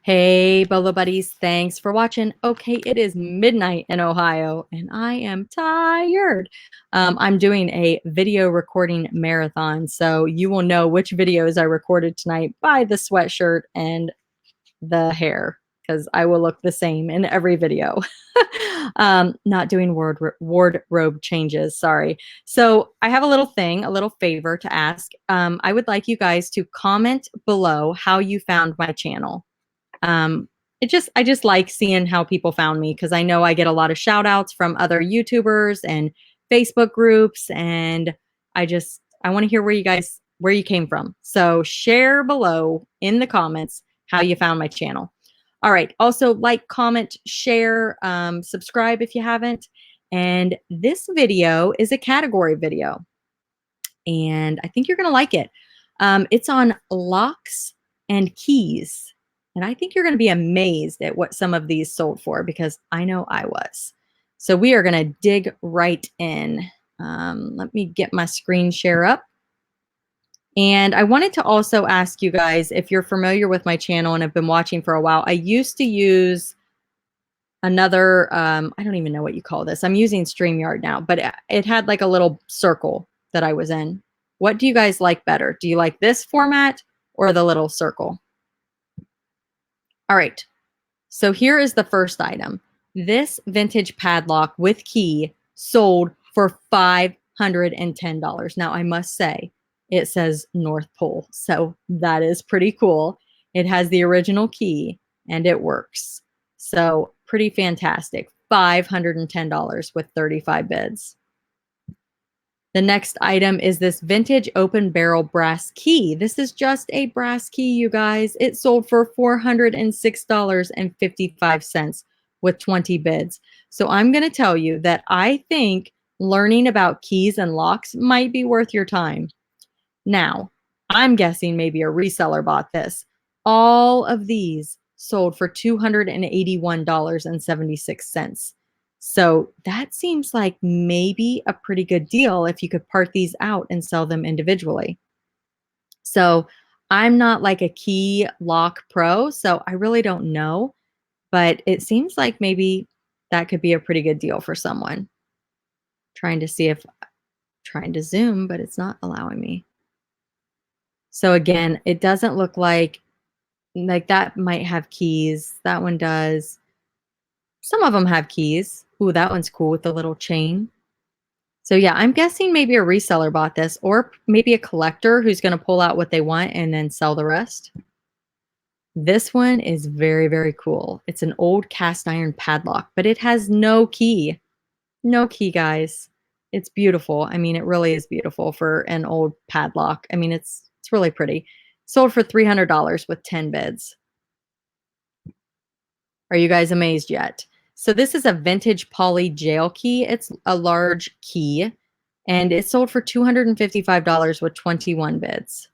Hey, Bolo Buddies, thanks for watching. Okay, it is midnight in Ohio, and I am tired. I'm doing a video recording marathon, so you will know which videos I recorded tonight by the sweatshirt and the hair, because I will look the same in every video. Not doing wardrobe changes, sorry. So I have a little favor to ask. I would like you guys to comment below how you found my channel. I just like seeing how people found me because I know I get a lot of shout outs from other YouTubers and Facebook groups, and I want to hear where you came from. So share below in the comments how you found my channel. All right. Also like, comment, share, subscribe if you haven't. And this video is a category video, and I think you're going to like it. It's on locks and keys. And I think you're going to be amazed at what some of these sold for, because I know I was. So we are going to dig right in. Let me get my screen share up. And I wanted to also ask you guys, if you're familiar with my channel and have been watching for a while, I used to use another, I don't even know what you call this. I'm using StreamYard now, but it had like a little circle that I was in. What do you guys like better? Do you like this format or the little circle? All right. So here is the first item. This vintage padlock with key sold for $510. Now, I must say, it says North Pole, so that is pretty cool. It has the original key and it works. So pretty fantastic. $510 with 35 bids. The next item is this vintage open barrel brass key. This is just a brass key, you guys. It sold for $406.55 with 20 bids. So I'm going to tell you that I think learning about keys and locks might be worth your time. Now, I'm guessing maybe a reseller bought this. All of these sold for $281.76. So that seems like maybe a pretty good deal if you could part these out and sell them individually. So I'm not like a key lock pro, so I really don't know, but it seems like maybe that could be a pretty good deal for someone. Trying to zoom, but it's not allowing me. So again, it doesn't look like that might have keys. That one does. Some of them have keys. Ooh, that one's cool with the little chain. So yeah, I'm guessing maybe a reseller bought this, or maybe a collector who's going to pull out what they want and then sell the rest. This one is very, very cool. It's an old cast iron padlock, but it has no key. No key, guys. It's beautiful. I mean, it really is beautiful for an old padlock. I mean, it's really pretty. Sold for $300 with 10 bids. Are you guys amazed yet? So this is a vintage poly jail key. It's a large key, and it sold for $255 with 21 bids.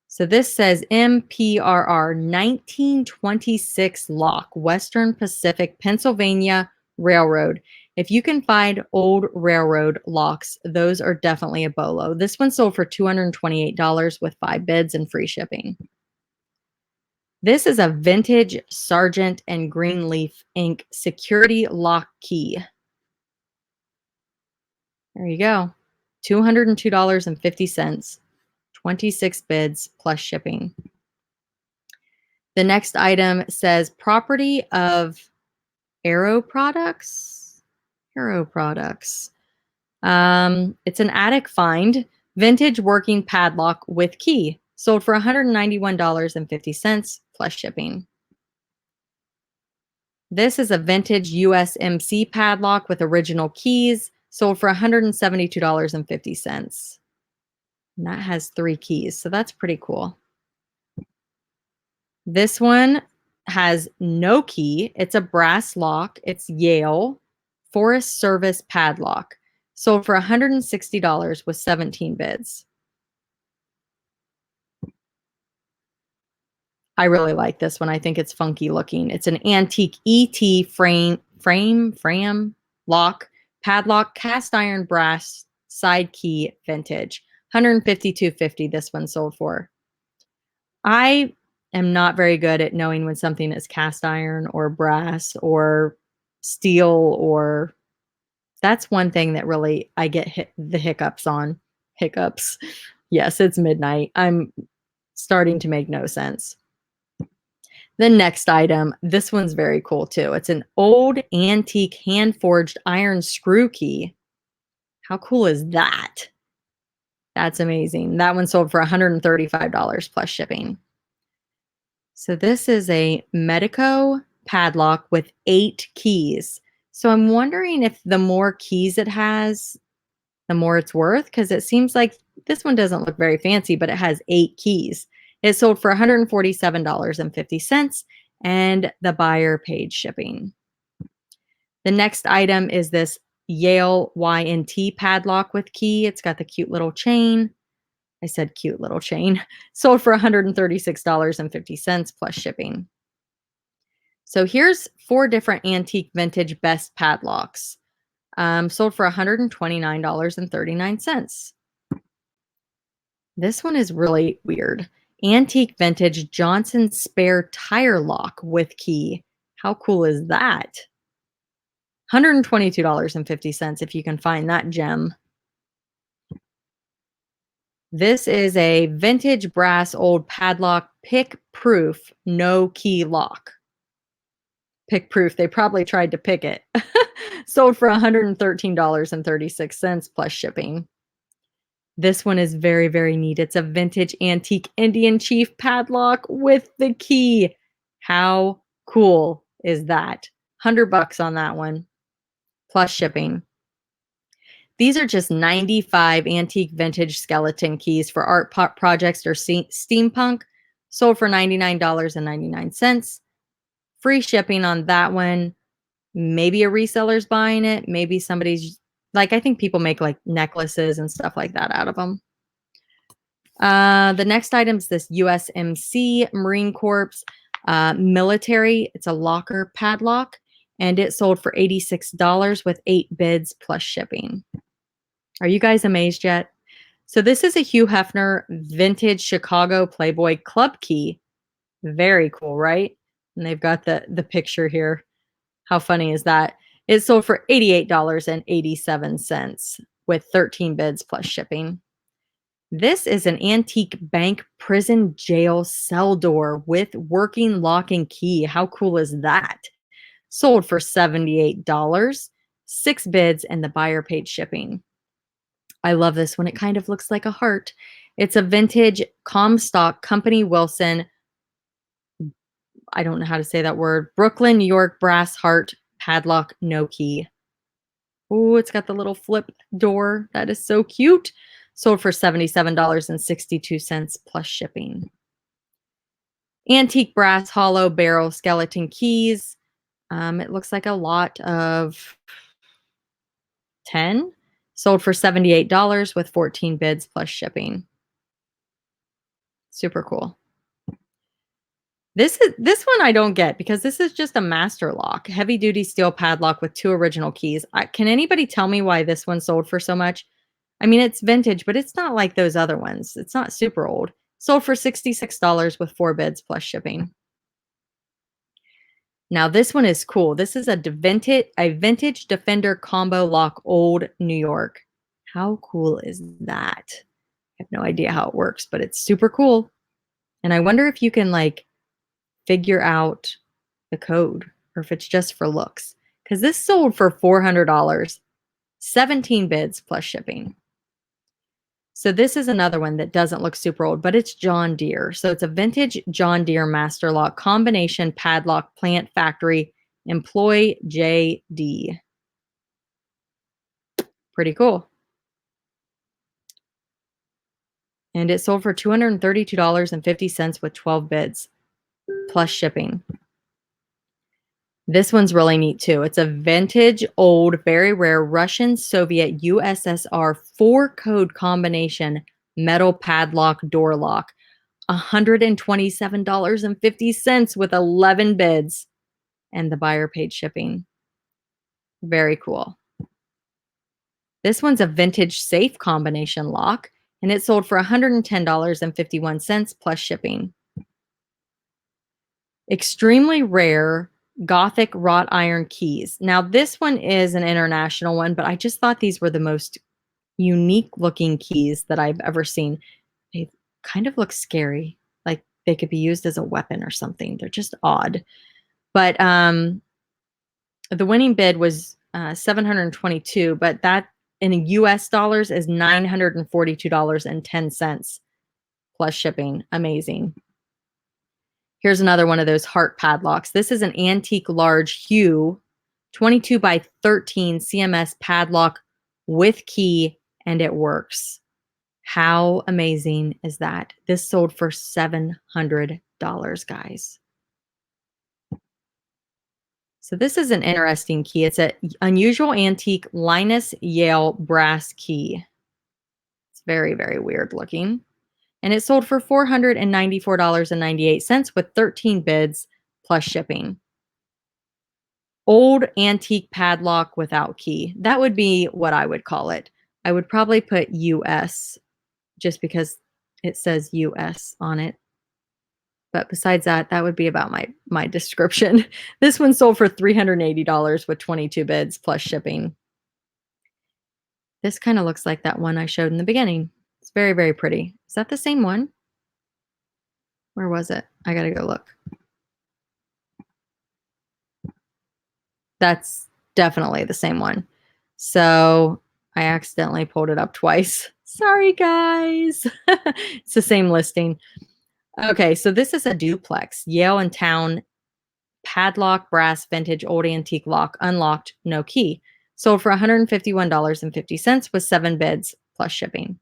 So this says MPRR 1926 lock, Western Pacific Pennsylvania Railroad. If you can find old railroad locks, those are definitely a bolo. This one sold for $228 with 5 bids and free shipping. This is a vintage Sargent and Greenleaf ink security lock key. There you go. $202.50, 26 bids plus shipping. The next item says property of Aero Products. Aero Products. It's an attic find, vintage working padlock with key. Sold for $191.50 plus shipping. This is a vintage USMC padlock with original keys. Sold for $172.50. And that has 3 keys, so that's pretty cool. This one has no key. It's a brass lock. It's Yale Forest Service padlock. Sold for $160 with 17 bids. I really like this one. I think it's funky looking. It's an antique ET frame lock, padlock, cast iron brass, side key vintage. $152.50 this one sold for. I am not very good at knowing when something is cast iron or brass or steel, or that's one thing that really I get the hiccups on. Hiccups. Yes, it's midnight. I'm starting to make no sense. The next item, this one's very cool too. It's an old antique hand forged iron screw key. How cool is that? That's amazing. That one sold for $135 plus shipping. So this is a Medico padlock with 8 keys. So I'm wondering if the more keys it has, the more it's worth, because it seems like this one doesn't look very fancy, but it has 8 keys. It sold for $147.50, and the buyer paid shipping. The next item is this Yale Y&T padlock with key. It's got the cute little chain. I said cute little chain. Sold for $136.50 plus shipping. So here's 4 different antique vintage best padlocks. Sold for $129.39. This one is really weird. Antique vintage Johnson spare tire lock with key. How cool is that? $122.50 if you can find that gem. This is a vintage brass old padlock, pick proof, no key lock. Pick proof. They probably tried to pick it. Sold for $113.36 plus shipping. This one is very, very neat. It's a vintage antique Indian chief padlock with the key. How cool is that? $100 on that one plus shipping. These are just 95 antique vintage skeleton keys for art projects or steampunk, sold for $99.99. Free shipping on that one. Maybe a reseller's buying it. Maybe somebody's, like, I think people make like necklaces and stuff like that out of them. The next item is this USMC Marine Corps military. It's a locker padlock, and it sold for $86 with 8 bids plus shipping. Are you guys amazed yet? So this is a Hugh Hefner vintage Chicago Playboy club key. Very cool, right? And they've got the picture here. How funny is that? It sold for $88.87 with 13 bids plus shipping. This is an antique bank prison jail cell door with working lock and key. How cool is that? Sold for $78, 6 bids, and the buyer paid shipping. I love this one. It kind of looks like a heart. It's a vintage Comstock Company Wilson, I don't know how to say that word, Brooklyn, New York brass heart padlock, no key. Oh, it's got the little flip door. That is so cute. Sold for $77.62 plus shipping. Antique brass hollow barrel skeleton keys. It looks like a lot of 10. Sold for $78 with 14 bids plus shipping. Super cool. This one I don't get, because this is just a master lock, heavy duty steel padlock with 2 original keys. Can anybody tell me why this one sold for so much? I mean, it's vintage, but it's not like those other ones. It's not super old. Sold for $66 with 4 bids plus shipping. Now this one is cool. This is a vintage Defender combo lock, old New York. How cool is that? I have no idea how it works, but it's super cool. And I wonder if you can like figure out the code, or if it's just for looks, because this sold for $400, 17 bids plus shipping. So this is another one that doesn't look super old, but it's John Deere. So it's a vintage John Deere master lock combination padlock, plant factory, employee JD. Pretty cool. And it sold for $232.50 with 12 bids plus shipping. This one's really neat too. It's a vintage, old, very rare Russian, Soviet, USSR 4-code combination metal padlock door lock. $127.50 with 11 bids, and the buyer paid shipping. Very cool. This one's a vintage safe combination lock, and it sold for $110.51 plus shipping. Extremely rare Gothic wrought iron keys. Now, this one is an international one, but I just thought these were the most unique looking keys that I've ever seen. They kind of look scary, like they could be used as a weapon or something. They're just odd. But the winning bid was 722, but that in US dollars is $942.10 plus shipping. Amazing. Here's another one of those heart padlocks. This is an antique large hue 22 by 13 CMS padlock with key, and it works. How amazing is that? This sold for $700, guys. So this is an interesting key. It's an unusual antique Linus Yale brass key. It's very, very weird looking. And it sold for $494.98 with 13 bids plus shipping. Old antique padlock without key. That would be what I would call it. I would probably put US just because it says US on it. But besides that, that would be about my description. This one sold for $380 with 22 bids plus shipping. This kind of looks like that one I showed in the beginning. It's very, very pretty. Is that the same one? Where was it? I gotta go look. That's definitely the same one. So I accidentally pulled it up twice. Sorry, guys. It's the same listing. Okay, so this is a duplex. Yale and Town padlock brass vintage old antique lock, unlocked, no key. Sold for $151.50 with 7 bids plus shipping.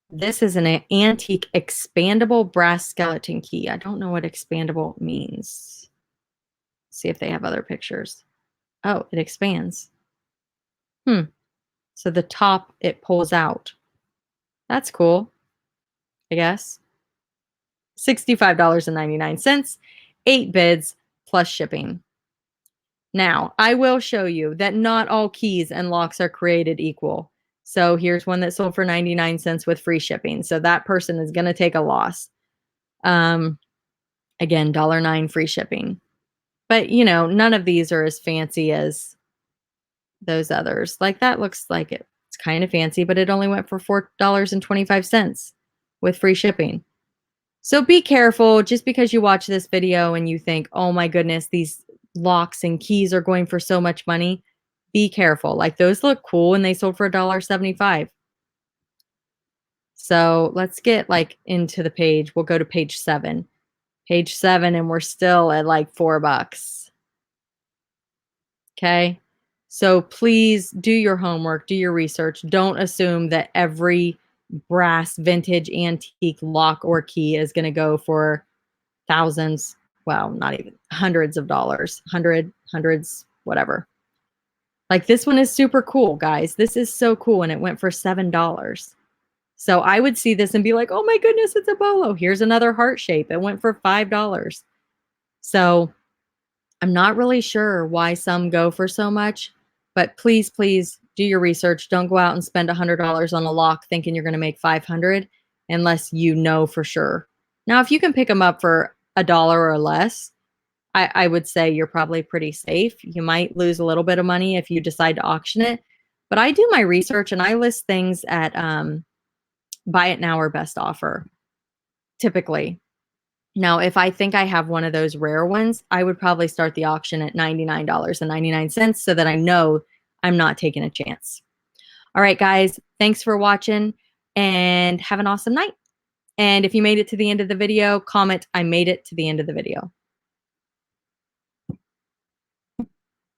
This is an antique expandable brass skeleton key. I don't know what expandable means. See if they have other pictures. Oh, it expands. So the top, it pulls out. That's cool, I guess. $65.99, 8 bids plus shipping. Now, I will show you that not all keys and locks are created equal. So here's one that sold for 99 cents with free shipping. So that person is going to take a loss. Again, $1.09 free shipping. But, you know, none of these are as fancy as those others. Like that looks like it's kind of fancy, but it only went for $4.25 with free shipping. So be careful just because you watch this video and you think, oh my goodness, these locks and keys are going for so much money. Be careful. Like those look cool and they sold for $1.75. So let's get like into the page. We'll go to page 7. Page 7 and we're still at like $4. Okay. So please do your homework, do your research. Don't assume that every brass vintage antique lock or key is going to go for thousands. Well, not even hundreds of dollars, hundreds, whatever. Like this one is super cool, guys. This is so cool. And it went for $7. So I would see this and be like, oh my goodness, it's a bolo. Here's another heart shape. It went for $5. So I'm not really sure why some go for so much, but please, please do your research. Don't go out and spend $100 on a lock thinking you're going to make $500 unless you know for sure. Now, if you can pick them up for $1 or less, I would say you're probably pretty safe. You might lose a little bit of money if you decide to auction it, but I do my research and I list things at buy it now or best offer, typically. Now, if I think I have one of those rare ones, I would probably start the auction at $99.99 so that I know I'm not taking a chance. All right, guys, thanks for watching and have an awesome night. And if you made it to the end of the video, comment, I made it to the end of the video.